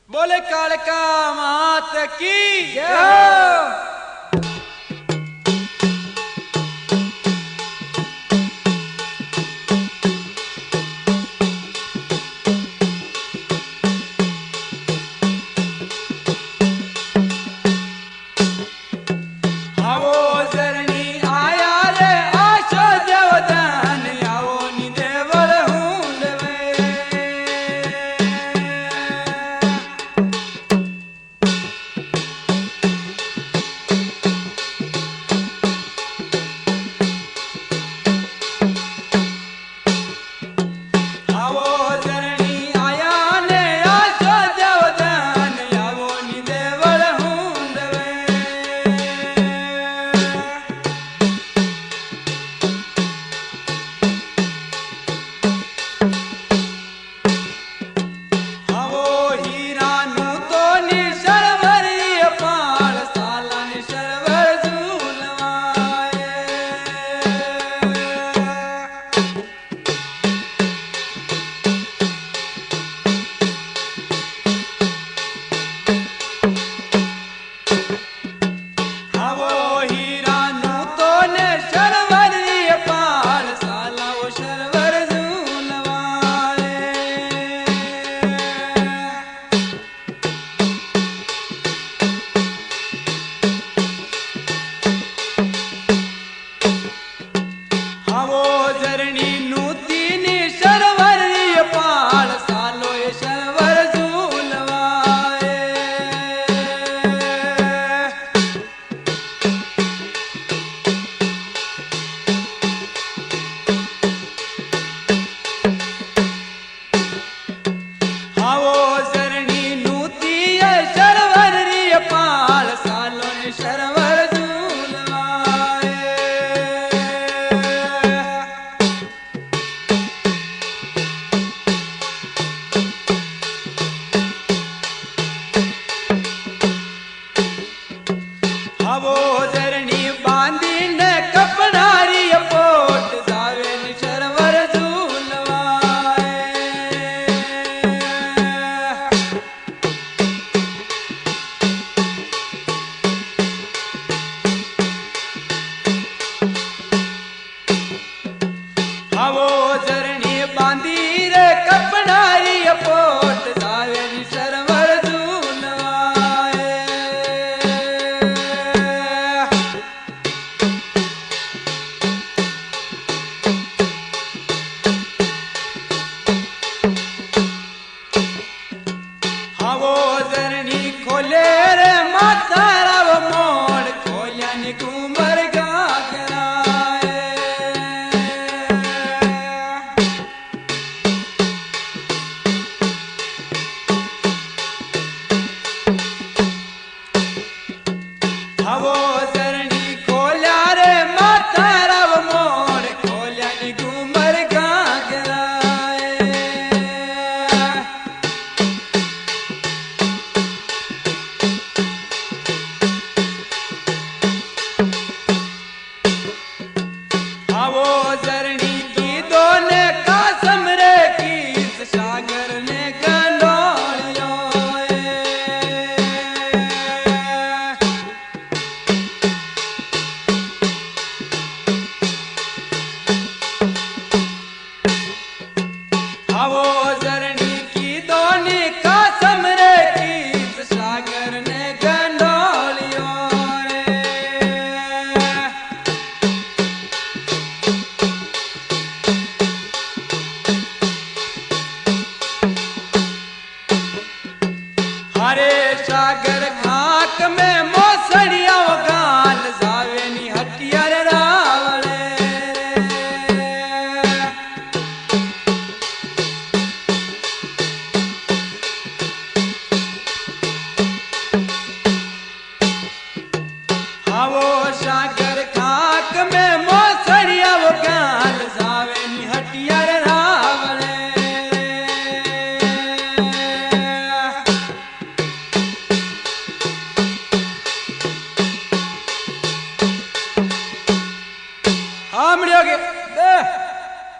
बोले कालका मात की जय हो।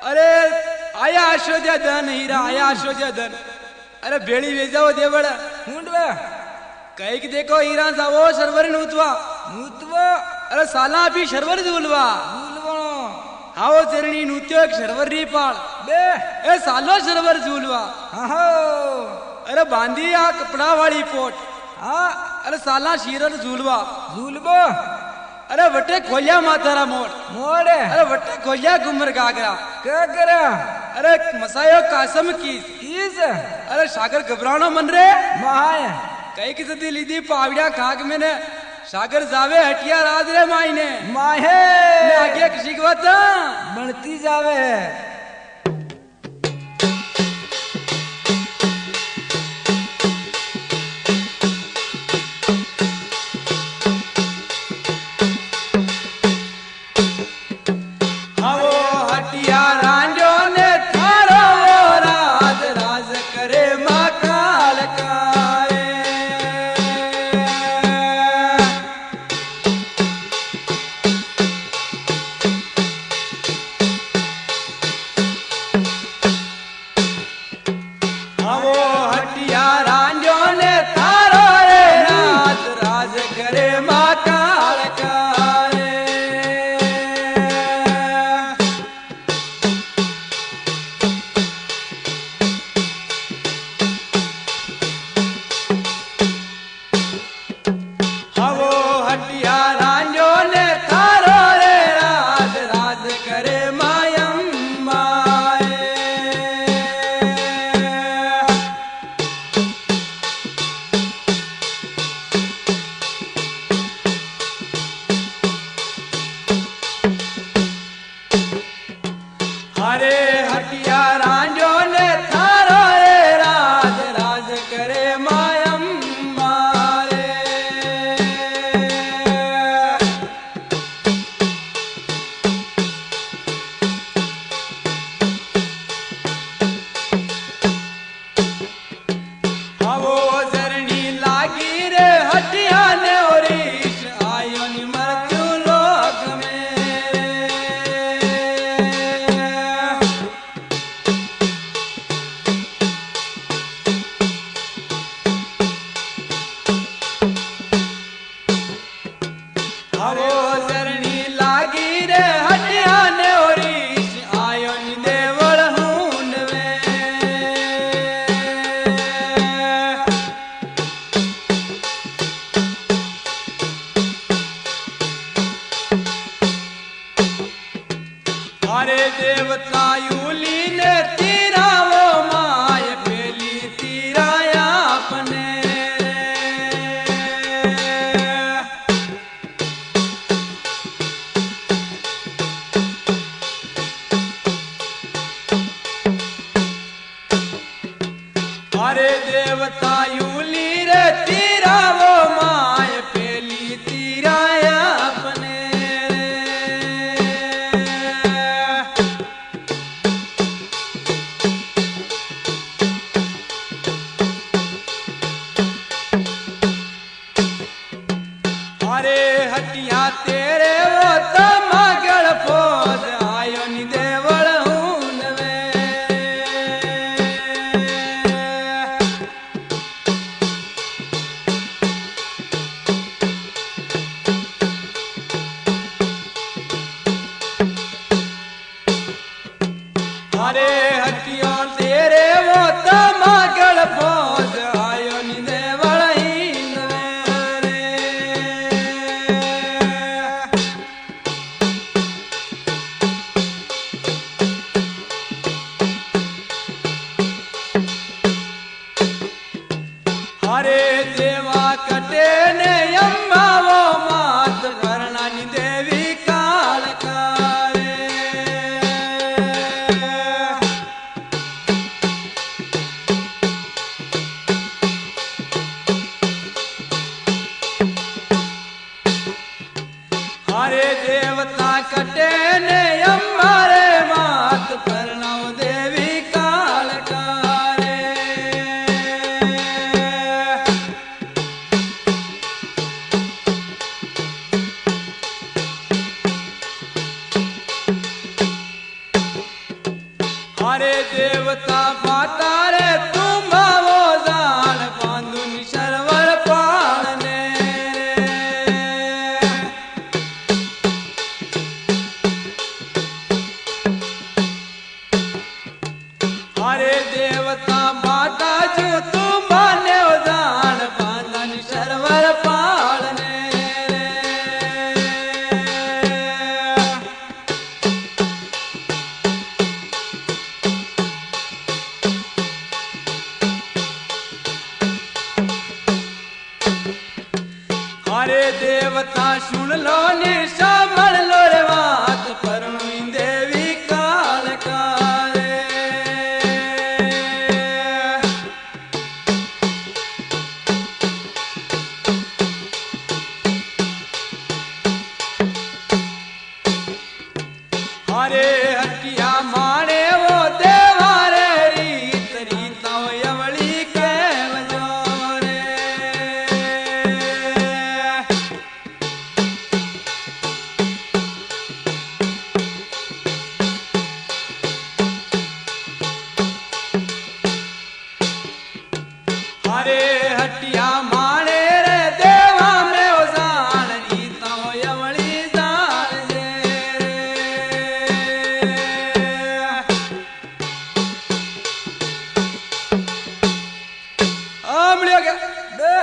अरे आया अशोध्या धन हीरा आया अशोध्या धन अरे बेड़ी वेजाओ देवड़ हुंडवा कई की देखो ईरा जावो शर्वर नूतवा नूतवा अरे साला भी शर्वर झूलवा झूलवणो हाओ चरणी नूत्यो एक शर्वर री पाल बे ए सालो शर्वर झूलवा हो अरे बांधी आ कपड़ा वाली पोट हाँ अरे साला शीरर झूलवा झूलबो अरे वटे खोलिया माथारा मोड़ मोड़े अरे वटे खोलिया गुमर गागरा क्या करा अरे मसायो कासम कीस किस अरे सागर घबरानो मन रे महाय कई की सदी लीधी पावड़िया खाक मैंने सागर जावे हटिया राज रे मायने माहे मैं आगे किसी की बात बनती जावे बता सुन लो ने सामल लो रे बात परनुई देवी कालका रे हरे हटिया माने वो देवारे रीत रीता हो यवली के बजोरे हरे हटिया माने रे देवा में ओ जान रीता हो यवली जान जे आमलियो के दे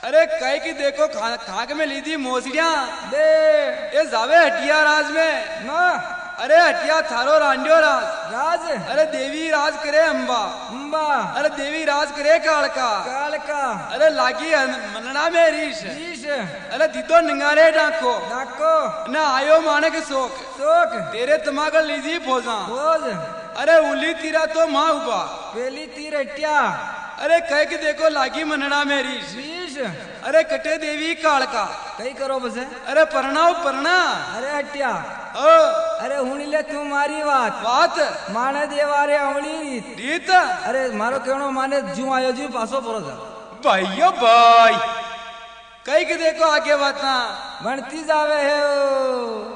अरे कई की देखो खाक में ली थी मोसड़िया दे ये जावे हटिया राज में ना अरे हटिया थारो रांडियो राज राज अरे देवी राज करे अंबा अंबा अरे देवी राज करे कालका कालका अरे लागी मनना में रीश ईश अरे दीदो निंगारे डाको डाको ना आयो माने के शोक सोक तेरे तमाग लीजी भोजा बोझ अरे उली तीरा तो माँ उबा पेली तीर हटिया अरे कह के देखो लागी मनना में रीश ईश अरे कटे देवी कालका कई करो बस अरे परनाओ परना अरे हटिया ओ अरे हुणी ले तू मारी बात बात माने देवारे अवली रीत रीत अरे मारो कहनो माने जू आयो जू पासो परो था भाइयों भाई कई के देखो आगे बाता बनती जावे है ओ।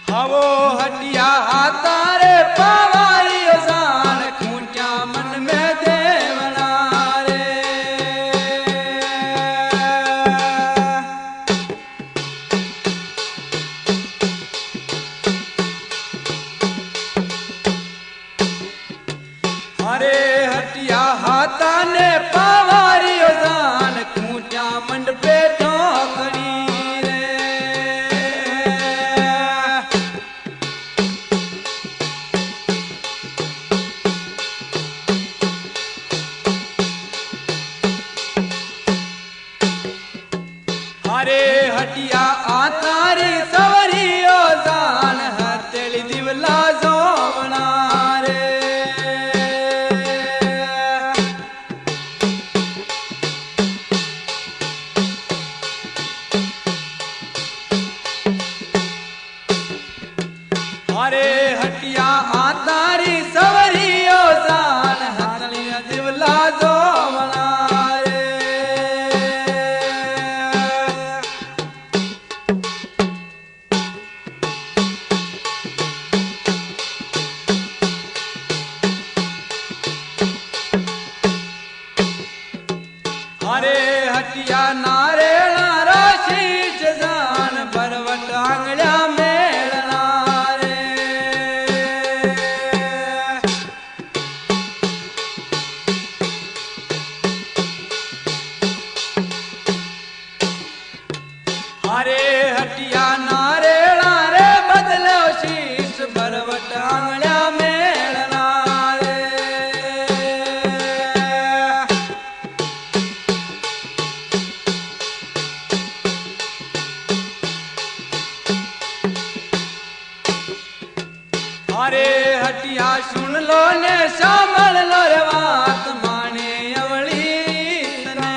हवो हटिया हातारे पावारी जान खूंचा मन में देवना रे हरे हटिया हाथा ने पावारी जान खूंचा मंड पे ठोकरी हरे हटिया आतारी सवरी ओ जान हथेली दिवला जोवना रे हरे हटिया आतारी सवरी ओ जान हथेली दिवला जोवना हरे हटिया नारे नारा शीश जान बरवट आंगड़ा मेलना रे हरे हटिया नारे नारे बदलो शीश बरवट आंगड़ा मेलना रे हरे हटिया सुन लो ने सामल लो रे बात माने अवली तने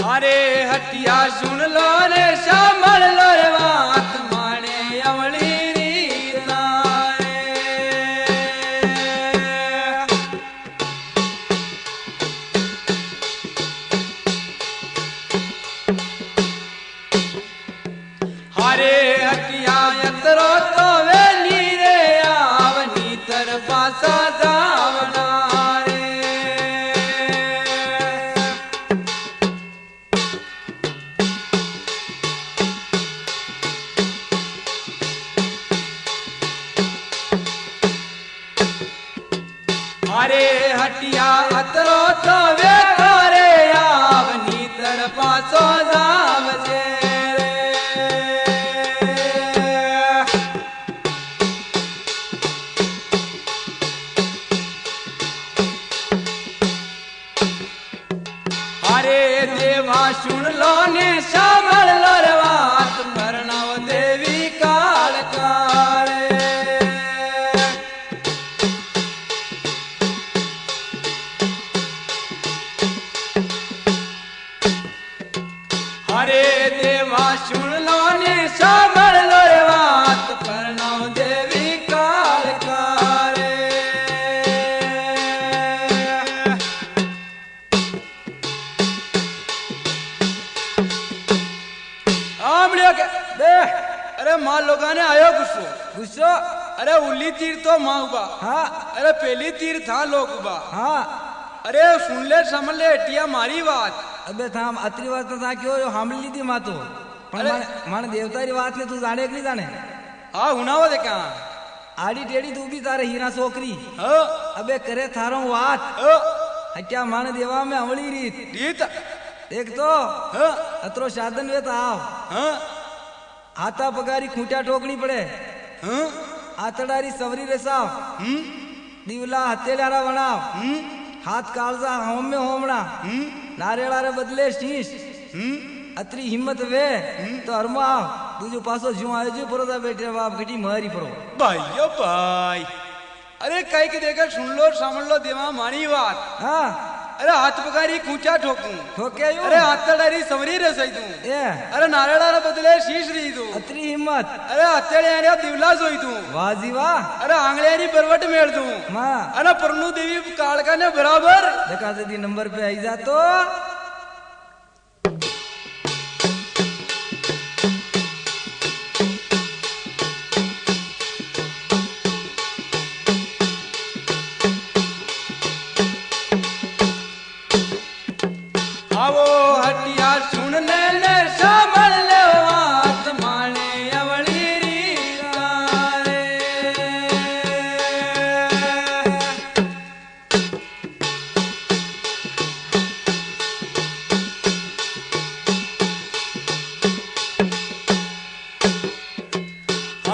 हरे हटिया सुन लो ने सामल लो रे बात माने अवली रीता रे अरे हटिया अतरो तो वे करे आवनी तरफा सो जावजे अरे देवा सुन लो ने सामल लो रे बात प्रणव देवी काल काले अरे देवा सुन लो ने सामल लो रे बात प्रणव देवी काल काले दे अरे माँ लोगा ने आयो गुस्सो गुस्सो अरे उल्ली तीर तो माँ उबा हाँ अरे पहली तीर था लोग उबा हाँ अरे सुन ले समझ ले हटिया मारी बात अबे थाम अतरी बात तो था क्यों यो हामली ली थी माँ तो अरे- माने देवता री बात ने तू जाने कि नहीं जाने हाँ हुनावा दे क्या आड़ी टेढ़ी तू भी तारे हीरा सोकरी हाँ अबे करे थारो बात हाँ, हत्या माने देवा में अमली रीत रीत देख तो हाँ अतरो साधन वे आओ हाँ हाथा पगारी खूंटा ठोकनी पड़े हाँ आतड़ारी सवरी रे साफ दीवला हथेलारा बनाव हाथ कालजा होम में होमड़ा नारेड़ा रे बदले शीश अतरी हिम्मत वे तो हरमा आओ दूजो पासो जू आयो जो परोदा बैठे बाप घटी मारी पड़ो भाइयों भाई अरे कई के देखकर सुन लो समझ लो देवा मानी बात हाँ अरे हाथ पगारी खूंचा ठोकूं ठोके यू अरे हथेड़ी सवरी रे सही दूं ए अरे नारेड़ा रे बदले शीश री दूं अतरी हिम्मत अरे हथेड़ी आने दिवला सोई दूं वाह जी वाह अरे आंगलियारी बरवट मेल दूं माँ अरे परनु देवी कालका ने बराबर देखा दी नंबर पे आई जा तो आवो हटिया सुन ले ने सामल ले बात माने अवली री रे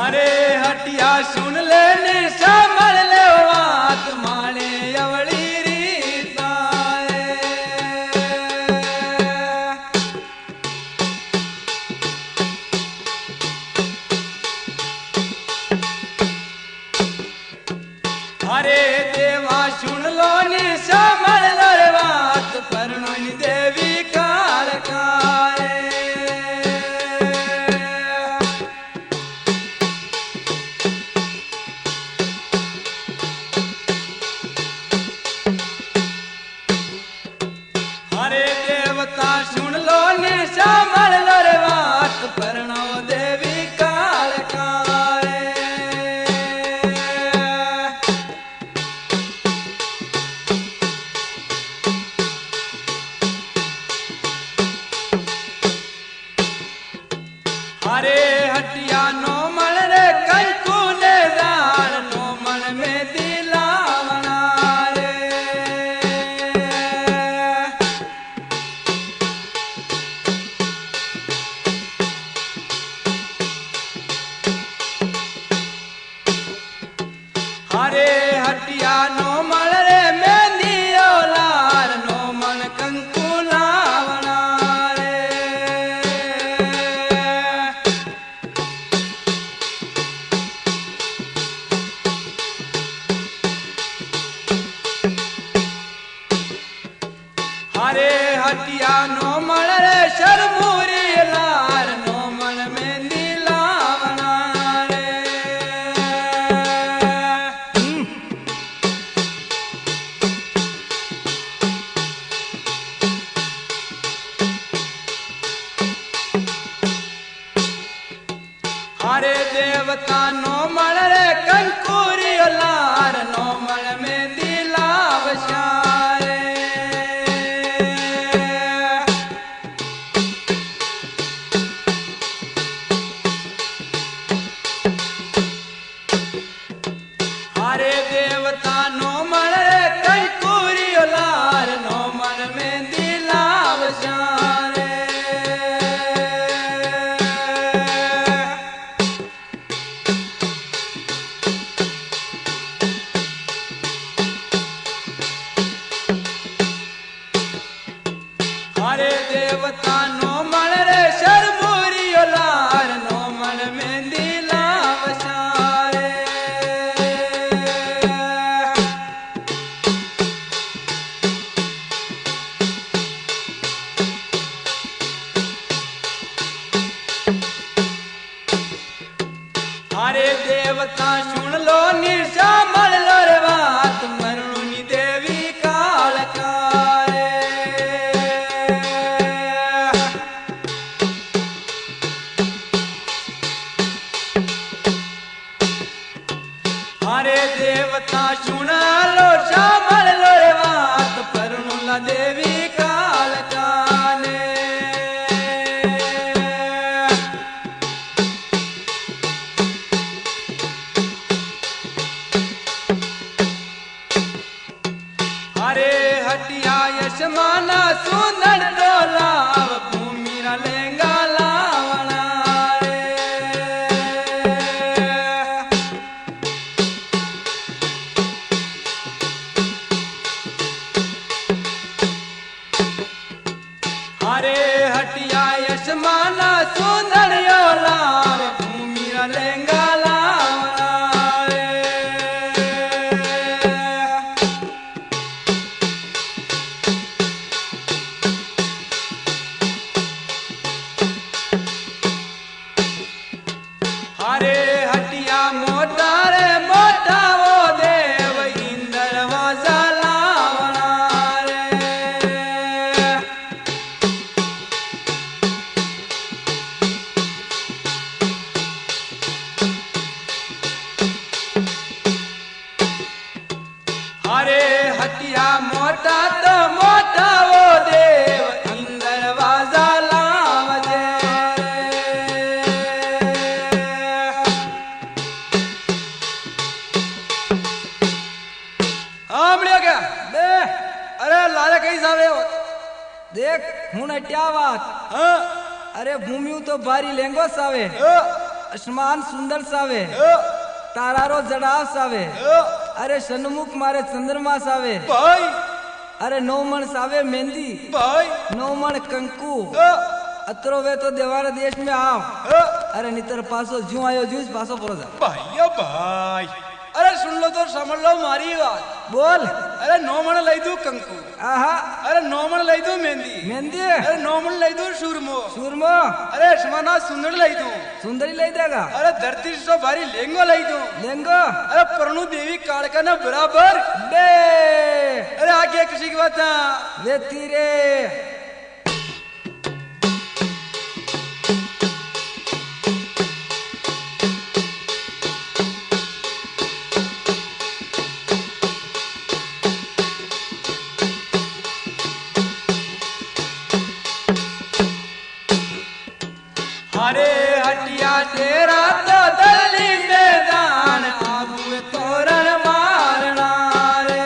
अरे हटिया सुन ले ने सामल ले बात माने अवली री तारे अरे देवा सुन लो ने सामल लो रे बात परनोनी देवी काल काले अरे देवता सुन लो ने सामल लो रे बात परनो देवी काल काले अरे हटिया नो मन रे कंकु ले दान नो मन में दिलावना रे अरे हटिया नो मन रे मेहंदी ओलार नो मन कंकु लावना रे अरे हटिया नो मन रे शर्मूरी लार नो मन मेहंदी लावना रे अरे देवता नो मन रे कंकुरी लार नो मन में दिलाव शारे अरे देवता नो मन रे देवता सुन लो निशा मल लो रे बात मरणुनी देवी काल कारे अरे देवता सुन लो श्यामल लो रे बात परनुला देवी काल काने अरे हटिया यशमाना सुंदर डोला भूमि रा लेंगा लावना रे अरे हटिया यशमाना सुंदर योला भूमि रा लेंगा लावना रे अरे हटिया मोटा रे मोटा वो देव इंद्र वाजा लावना रे अरे हटिया मोटा तो मोटा वो देव इंद्र वाजा लावजे आमड़िया क्या बे अरे लाला कहीं सावे हो देख हूं अट्या बात हाँ अरे भूमि तो भारी लेंगो सावे आसमान सुंदर सावे तारारो जड़ाव सावे अरे सन्मुख मारे चंद्रमा सावे भाई अरे नौमण सावे मेहंदी भाई नौमण कंकु अतरो वे तो देवारे देश में आओ अरे नितर पासो जू आयो जूस पासो परो जा भाई भाई अरे सुन लो तो समझ लो मारी बात बोल अरे नौमण लई दू कंकु आहा अरे नौमण लई दू मेहंदी मेहंदी अरे नौमण लई दू सूरमो सूरमो अरे समाना सुंदर लई दू सुंदरी ले देगा अरे धरती सो भारी लेंगो लई दू लेंगो अरे परनु देवी कालका ना बराबर बे अरे आगे किसी की बात ना वे तीरे अरे हटिया तेरा तो दली मैदान आबू तोरण मारना रे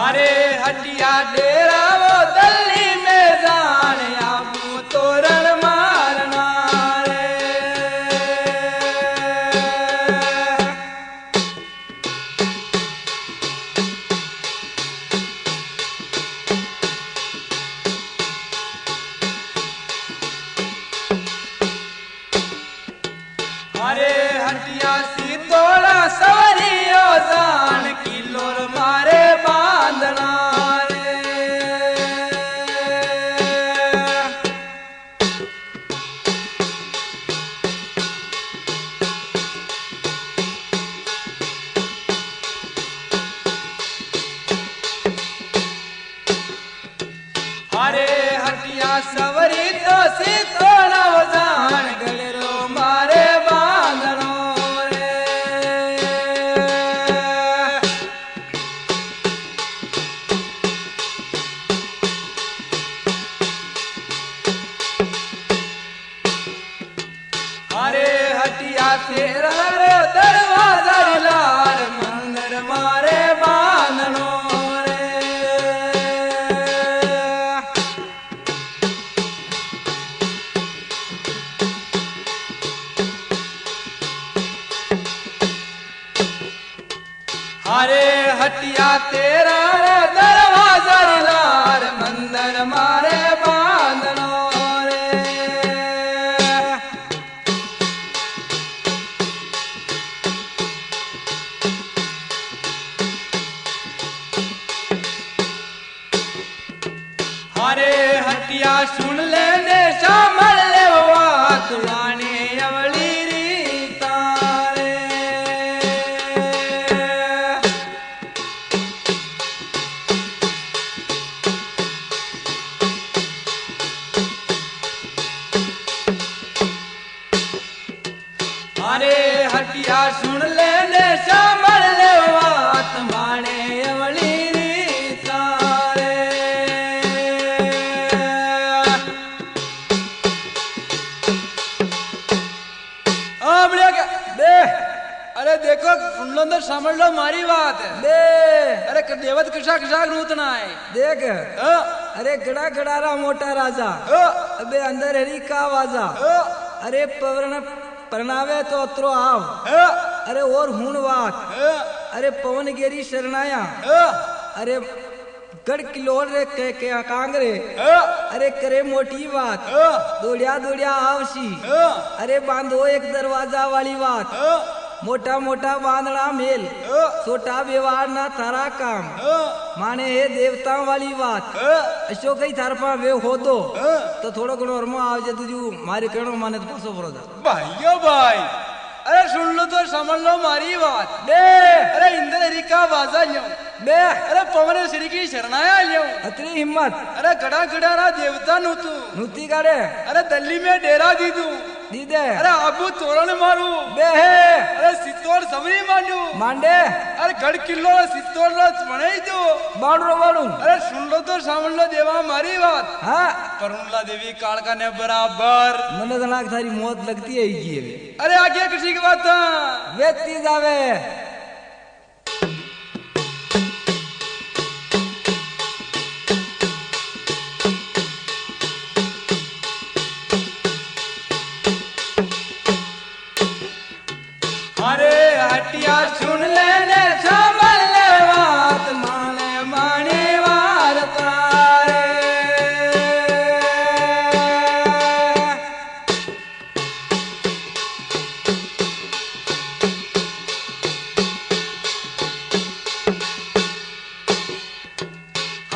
अरे हटिया डेरा वो दली मैदान आबू तोरण मारना रे अरे हटिया सी तोड़ा सवरियो जान किलोर मारे बांधना रे अरे हटिया सवरी तो सी तोड़ा जान गलेरो मारे बांधनो रे अरे हटिया तेरा रे दरवाजा लार मंदिर मारे बांधनो रे अरे हटिया तेरा रे दरवाजा लार मंदिर मारे बांधनो रे हटिया सुन ले ने सामल ले बात जाने अवली रीता रे अरे हटिया सुन ले ने सामल ले बात माने अवली रीता रे बे अरे देखो सुन लो तो समझ लो मारी बात है बे अरे देवत किसा किसा नूतना है देख हाँ, अरे गड़ा गड़ारा मोटा राजा हाँ, अबे अंदर हरी का वाजा हाँ, अरे पवरण प्रणावे तो अत्रो आव हाँ, अरे और हुण बात हाँ, अरे पवन गेरी शरणाया हाँ, अरे गढ़ किलोर रे के कांगरे हाँ, अरे करे मोटी बात हाँ, दौड़िया दौड़िया आवशी हाँ, अरे बांधो एक दरवाजा वाली बात हाँ, मोटा मोटा बांधना मेल हाँ, छोटा व्यवहार ना थारा काम हाँ, माने हे देवता वाली बात हाँ, अशोक ही थार पा वे हो हाँ। तो थोड़ो घणो अरमा आवजे तुझू मारे कहणो माने तो पासो फरोदा भाइयों भाई अरे सुन लो तो समझ लो मारी बात बे अरे इंद्र रिका बाजा लो बे अरे पवन श्री की शरणाया लो अतरी हिम्मत अरे गड़ा गड़ा रा देवता नु तू नुती काड़े अरे दिल्ली में डेरा दी तू दीदे अरे अबू तोरण मारू बे हे अरे सितोड़ सबरी मांडू मांडे अरे गढ़ किलो सितोड़ लो बनाई दो बाड़ो बाड़ू अरे सुन लो तो समझ लो देवा मारी बात हाँ करुणला देवी कालका ने बराबर मने तो लाग थारी मौत लगती है ही अरे आगे किसी की बात था वेती जावे अरे हटिया सुन ले ने संभल ले बात माने माने वार तारे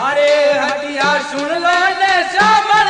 अरे हटिया सुन लो ने संभल